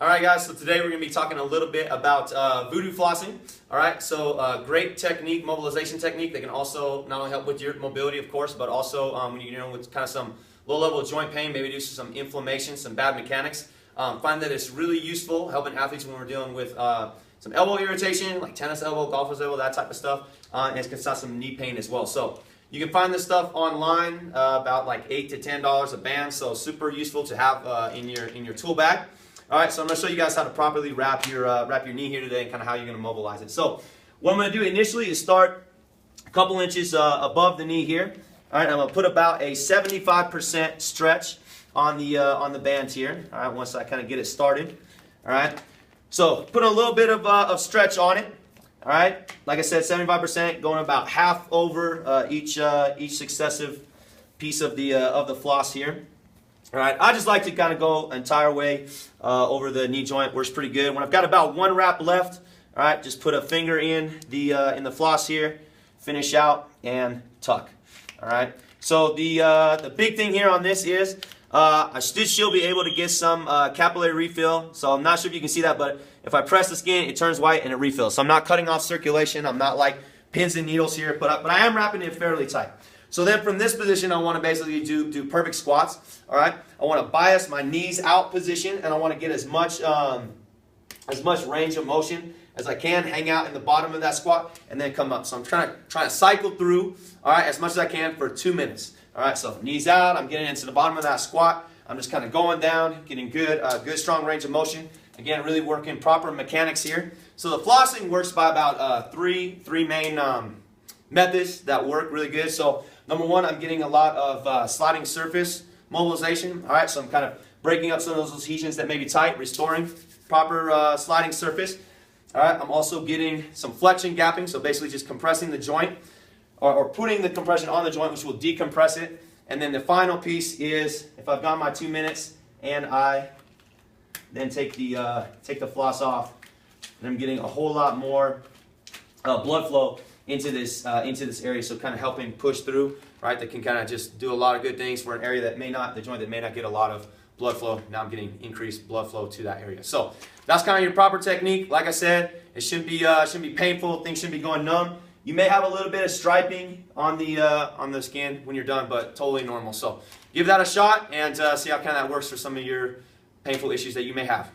All right, guys, so today we're going to be talking a little bit about voodoo flossing. All right, so great technique, mobilization technique that can also not only help with your mobility, of course, but also when you're dealing with kind of some low-level joint pain, maybe do some inflammation, some bad mechanics. Find that it's really useful helping athletes when we're dealing with some elbow irritation, like tennis elbow, golfer's elbow, that type of stuff, and it can stop some knee pain as well. So you can find this stuff online, about like $8 to $10 a band, so super useful to have in your tool bag. All right, so I'm going to show you guys how to properly wrap your knee here today and kind of how you're going to mobilize it. So what I'm going to do initially is start a couple inches above the knee here. All right, I'm going to put about a 75% stretch on the band here. All right, once I kind of get it started. All right, so put a little bit of stretch on it. All right, like I said, 75%, going about half over each successive piece of the floss here. All right, I just like to kind of go entire way over the knee joint. Works pretty good. When I've got about one wrap left, all right, just put a finger in the floss here, finish out, and tuck. All right. So the big thing here on this is I should still be able to get some capillary refill. So I'm not sure if you can see that, but if I press the skin, it turns white and it refills. So I'm not cutting off circulation. I'm not like pins and needles here, but I am wrapping it fairly tight. So then from this position, I want to basically do perfect squats. All right, I want to bias my knees out position, and I want to get as much range of motion as I can, hang out in the bottom of that squat, and then come up. So I'm trying to cycle through, all right, as much as I can for 2 minutes. All right, so knees out, I'm getting into the bottom of that squat. I'm just kind of going down, getting good strong range of motion. Again, really working proper mechanics here. So the flossing works by about three main methods that work really good. So number one, I'm getting a lot of sliding surface mobilization. All right, so I'm kind of breaking up some of those adhesions that may be tight, restoring proper sliding surface. All right, I'm also getting some flexion gapping, so basically just compressing the joint or putting the compression on the joint, which will decompress it. And then the final piece is if I've got my 2 minutes and I then take the floss off, and I'm getting a whole lot more blood flow into this area, so kind of helping push through, right? That can kind of just do a lot of good things for an area that the joint that may not get a lot of blood flow. Now I'm getting increased blood flow to that area. So that's kind of your proper technique. Like I said, it shouldn't be painful. Things shouldn't be going numb. You may have a little bit of striping on the skin when you're done, but totally normal. So give that a shot and see how kind of that works for some of your painful issues that you may have.